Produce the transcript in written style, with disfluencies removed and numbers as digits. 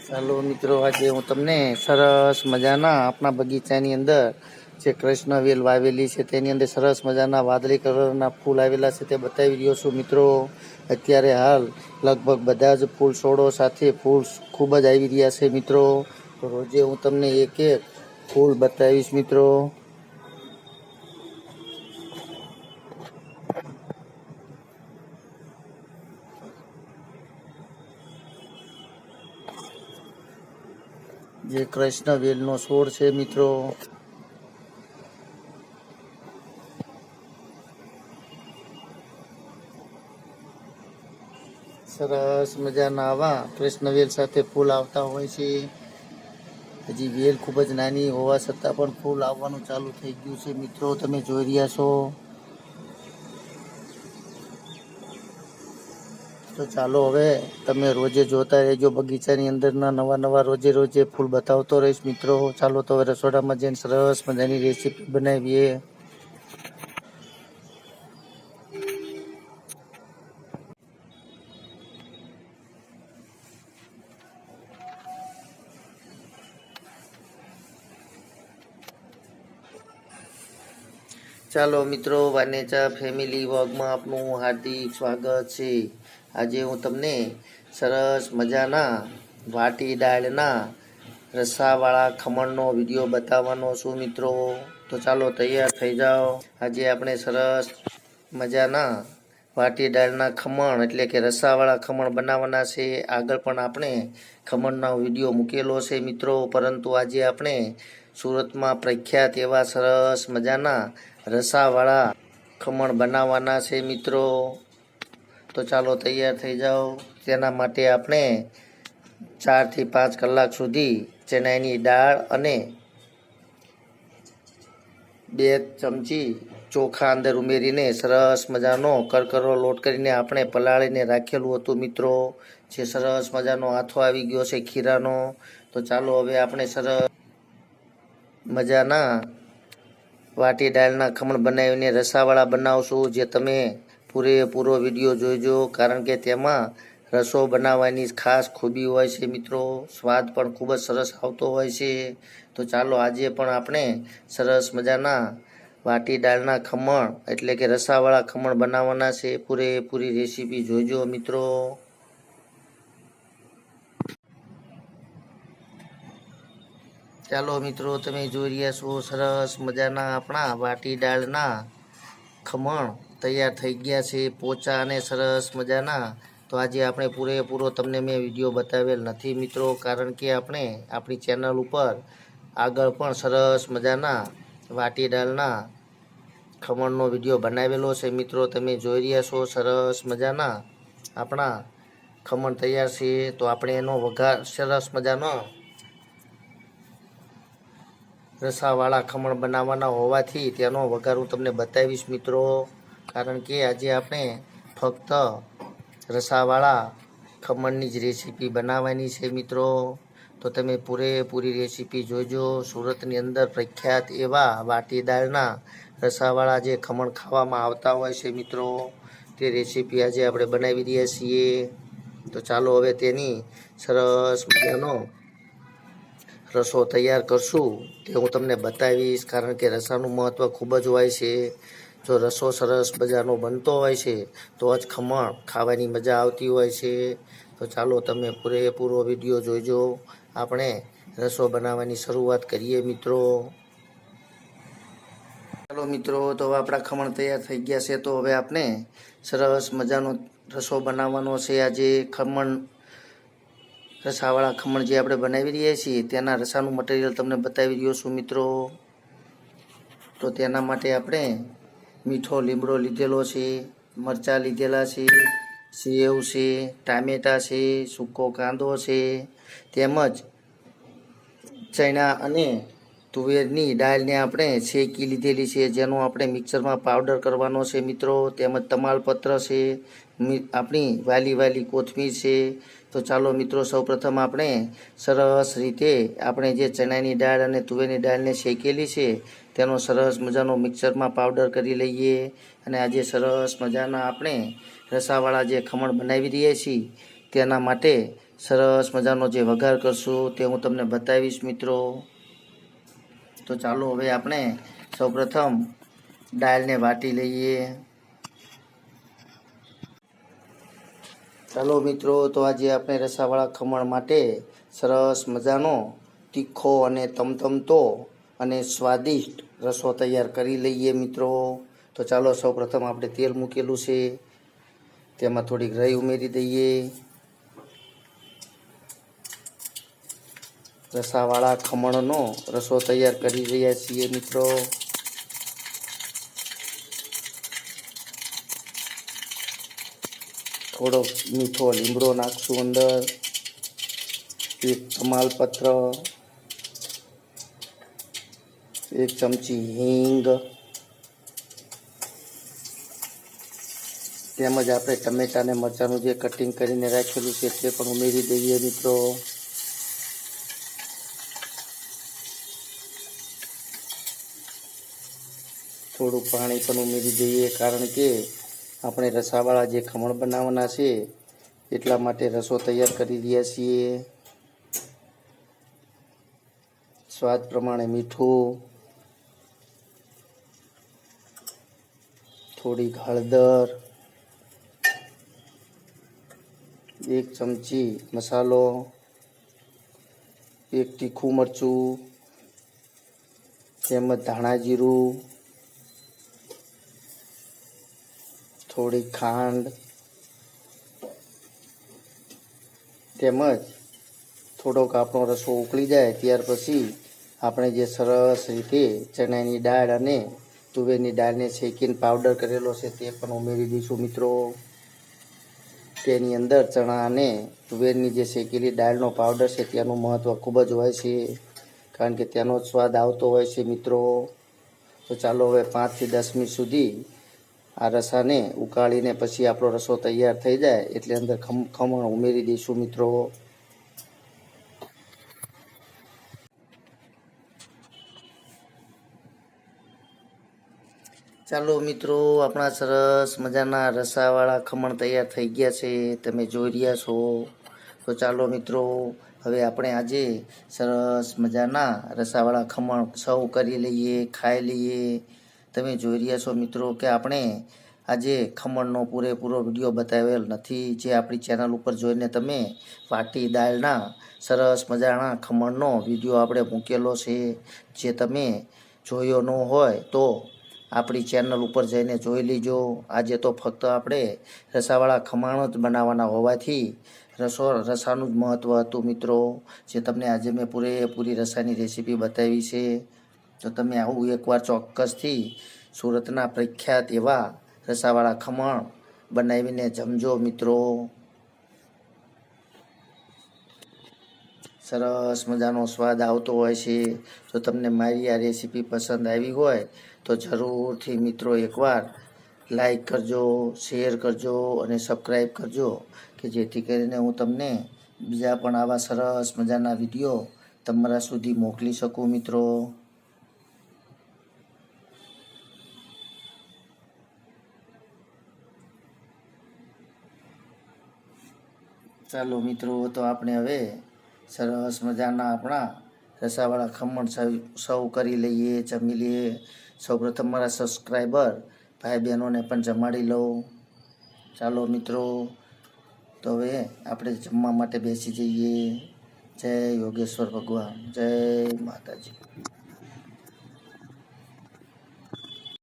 ચાલો મિત્રો, આજે હું તમને સરસ મજાના આપણા બગીચાની અંદર જે કૃષ્ણવેલ વાવેલી છે તેની અંદર સરસ મજાના વાદળી કલરના ફૂલ આવેલા છે તે બતાવી રહ્યો છું મિત્રો. અત્યારે હાલ લગભગ બધા જ ફૂલ છોડો સાથે ફૂલ ખૂબ જ આવી રહ્યા છે મિત્રો. તો રોજે હું તમને એક એક ફૂલ બતાવીશ મિત્રો. જે કૃષ્ણવેલનો છોડ છે મિત્રો. સરસ મજાના આવા કૃષ્ણવેલ સાથે ફૂલ આવતા હોય છે. હજી વેલ ખૂબ જ નાની હોવા છતાં પણ ફૂલ આવવાનું ચાલુ થઈ ગયું છે મિત્રો, તમે જોઈ રહ્યા છો. તો ચાલો હવે તમે રોજે જોતા રહેજો બગીચાની અંદરના નવા રોજે ફૂલ બતાવતો રહીશ મિત્રો. ચાલો તો હવે રસોડામાં જઈને સરસ મજાની રેસીપી બનાવીએ. ચાલો મિત્રો, વાનેચા ફેમિલી વ્લોગમાં આપનું હાર્દિક સ્વાગત છે. આજે હું તમને સરસ મજાના વાટી દાળના રસાવાળા ખમણનો વિડીયો બતાવવાનો છું મિત્રો. તો ચાલો તૈયાર થઈ જાઓ. આજે આપણે સરસ મજાના વાટી દાળના ખમણ એટલે કે રસાવાળા ખમણ બનાવવાના છે. આગળ પણ આપણે ખમણનો વિડીયો મૂકેલો છે મિત્રો, પરંતુ આજે આપણે સુરતમાં પ્રખ્યાત એવા સરસ મજાના રસાવાળા ખમણ બનાવવાના છે મિત્રો. તો ચાલો તૈયાર થઈ જાઓ. તેના માટે આપણે 4 થી 5 કલાક સુધી ચણાની દાળ અને 2 ચમચી ચોખા અંદર ઉમેરીને સરસ મજાનો કરકરો લોટ કરીને આપણે પલાળીને રાખેલું હતું મિત્રો. જે સરસ મજાનો આથો આવી ગયો છે ખીરાનો. તો ચાલો હવે આપણે સરસ મજાના વાટી દાળના ખમણ બનાવીને રસાવાળા બનાવશું. જે તમે પૂરેપૂરો વિડીયો જોઈજો, કારણ કે તેમાં રસો બનાવવાની ખાસ ખૂબી હોય છે મિત્રો. સ્વાદ પણ ખૂબ જ સરસ આવતો હોય છે. તો ચાલો આજે પણ આપણે સરસ મજાના વાટી દાળના ખમણ એટલે કે રસાવાળા ખમણ બનાવવાના છે. પૂરેપૂરી રેસીપી જોઈજો મિત્રો. ચાલો મિત્રો, તમે જોઈ રહ્યા છો સરસ મજાના આપણા વાટી દાળના ખમણ તૈયાર થઈ ગયા છે, પોચા અને સરસ મજાના. તો આજે આપણે પૂરેપૂરો તમને મેં વિડીયો બતાવેલ નથી મિત્રો, કારણ કે આપણે આપણી ચેનલ ઉપર આગળ પણ સરસ મજાના વાટી દાળના ખમણનો વિડીયો બનાવેલો છે મિત્રો. તમે જોઈ રહ્યા છો સરસ મજાના આપણા ખમણ તૈયાર છે. તો આપણે એનો વઘાર સરસ મજાનો રસાવાળા ખમણ બનાવવાના હોવાથી તેનો વઘાર હું તમને બતાવીશ મિત્રો, કારણ કે આજે આપણે ફક્ત રસાવાળા ખમણની જ રેસીપી બનાવવાની છે મિત્રો. તો તમે પૂરેપૂરી રેસીપી જોઈજો. સુરતની અંદર પ્રખ્યાત એવા વાટી દાળના રસાવાળા જે ખમણ ખાવામાં આવતા હોય છે મિત્રો, તે રેસીપી આજે આપણે બનાવી રહ્યા છીએ. તો ચાલો હવે તેની સરસ મજાનો રસો તૈયાર કરશું તે હું તમને બતાવીશ, કારણ કે રસાનું મહત્ત્વ ખૂબ જ હોય છે. જો રસો સરસ મજાનો બનતો હોય છે તો જ ખમણ ખાવાની મજા આવતી હોય છે. તો ચાલો તમે પૂરેપૂરો વિડીયો જોઈજો. આપણે રસો બનાવવાની શરૂઆત કરીએ મિત્રો. ચાલો મિત્રો, તો હવે આપણા ખમણ તૈયાર થઈ ગયા છે. તો હવે આપણે સરસ મજાનો રસો બનાવવાનો છે. આજે ખમણ રસાવાળા ખમણ જે આપણે બનાવી રહ્યા છીએ તેના રસાનું મટીરિયલ તમને બતાવી રહ્યો છું મિત્રો. તો તેના માટે આપણે મીઠો લીમડો લીધેલો છે, મરચાં લીધેલા છે, સેવ છે, ટામેટાં છે, સૂકો કાંદો છે, તેમજ ચણા અને તુવેરની દાળને આપણે શેકી લીધેલી છે, જેનો આપણે મિક્સરમાં પાવડર કરવાનો છે મિત્રો. તેમજ તમાલપત્ર છે, આપણી વાલી કોથમીર છે. તો ચાલો મિત્રો, સૌપ્રથમ આપણે સરસ રીતે આપણે જે ચણાની દાળ અને તુવેરની દાળને શેકેલી છે તેનો સરસ મજાનો મિક્સરમાં પાવડર કરી લઈએ. અને આજે સરસ મજાના આપણે રસાવાળા જે ખમણ બનાવી રહ્યા છીએ તેના માટે સરસ મજાનો જે વઘાર કરશું તે હું તમને બતાવીશ મિત્રો. તો ચાલો હવે આપણે સૌપ્રથમ દાળને વાટી લઈએ. ચાલો મિત્રો, તો આજે આપણે રસાવાળા ખમણ માટે સરસ મજાનો તીખો અને તમતમતો અને સ્વાદિષ્ટ રસો તૈયાર કરી લઈએ મિત્રો. તો ચાલો સૌપ્રથમ આપણે તેલ મૂકેલું છે, તેમાં થોડીક રાઈ ઉમેરી દઈએ. રસાવાળા ખમણનો રસો તૈયાર કરી રહ્યા છીએ મિત્રો. થોડો મીઠો લીમડો નાખશું અંદર, એક તમાલપત્ર, 1 ચમચી હિંગ, તેમજ આપણે ટમેટા અને મરચાંનું જે કટિંગ કરીને રાખેલું છે તે પણ ઉમેરી દઈએ મિત્રો. થોડું પાણી પણ ઉમેરી દઈએ, કારણ કે આપણે રસાવાળા જે ખમણ બનાવવાના છે એટલા માટે રસો તૈયાર કરી રહ્યા છીએ. સ્વાદ પ્રમાણે મીઠું, થોડીક હળદર, 1 ચમચી મસાલો, 1 તીખું મરચું, તેમજ ધાણા જીરું, થોડી ખાંડ, તેમજ થોડોક આપણો રસો ઉકળી જાય ત્યાર પછી આપણે જે સરસ રીતે ચણાની દાળ અને તુવેરની દાળને શેકીને પાવડર કરેલો છે તે પણ ઉમેરી દઈશું મિત્રો. તેની અંદર ચણા અને તુવેરની જે શેકેલી દાળનો પાવડર છે તેનું મહત્ત્વ ખૂબ જ હોય છે, કારણ કે તેનો જ સ્વાદ આવતો હોય છે મિત્રો. તો ચાલો હવે 5 થી 10 મિનિટ સુધી આ રસાને ઉકાળીને પછી આપણો રસો તૈયાર થઈ જાય એટલે અંદર ખમણ ઉમેરી દઈશું મિત્રો. ચાલો મિત્રો, આપણા સરસ મજાના રસાવાળા ખમણ તૈયાર થઈ ગયા છે, તમે જોઈ રહ્યા છો. તો ચાલો મિત્રો, હવે આપણે આજે સરસ મજાના રસાવાળા ખમણ સર્વ કરી લઈએ, ખાઈ લઈએ. તમે જોઈ રહ્યા છો મિત્રો કે આપણે આજે ખમણનો પૂરેપૂરો વિડીયો બતાવેલ નથી, જે આપણી ચેનલ ઉપર જોઈને તમે વાટી દાળના સરસ મજાના ખમણનો વિડીયો આપણે મૂકેલો છે. જે તમે જોયો ન હોય તો આપણી ચેનલ ઉપર જઈને જોઈ લીજો. આજે તો ફક્ત આપણે રસાવાળા ખમણ જ બનાવવાના હોવાથી રસાનું જ મહત્ત્વ હતું મિત્રો, જે તમને આજે મેં પૂરેપૂરી રસાની રેસીપી બતાવી છે. તો તમે આવું એકવાર ચોક્કસથી સુરતના પ્રખ્યાત એવા રસાવાળા ખમણ બનાવીને જમજો મિત્રો. સરસ મજાનો સ્વાદ આવતો હોય છે. જો તમને મારી આ રેસીપી પસંદ આવી હોય તો જરૂરથી મિત્રો એકવાર લાઈક કરજો, શેર કરજો અને સબસ્ક્રાઈબ કરજો, કે જેથી કરીને હું તમને બીજા પણ આવા સરસ મજાના વિડીયો તમારા સુધી મોકલી શકું મિત્રો. ચાલો મિત્રો, તો આપણે હવે સરસ મજાના આપણા રસાવાળા ખમણ સર્વ કરી લઈએ, જમી લઈએ. સૌપ્રથમ મારા સબસ્ક્રાઈબર ભાઈ બહેનોને પણ જમાડી લઉં. ચાલો મિત્રો, તો હવે આપણે જમવા માટે બેસી જઈએ. જય યોગેશ્વર ભગવાન, જય માતાજી.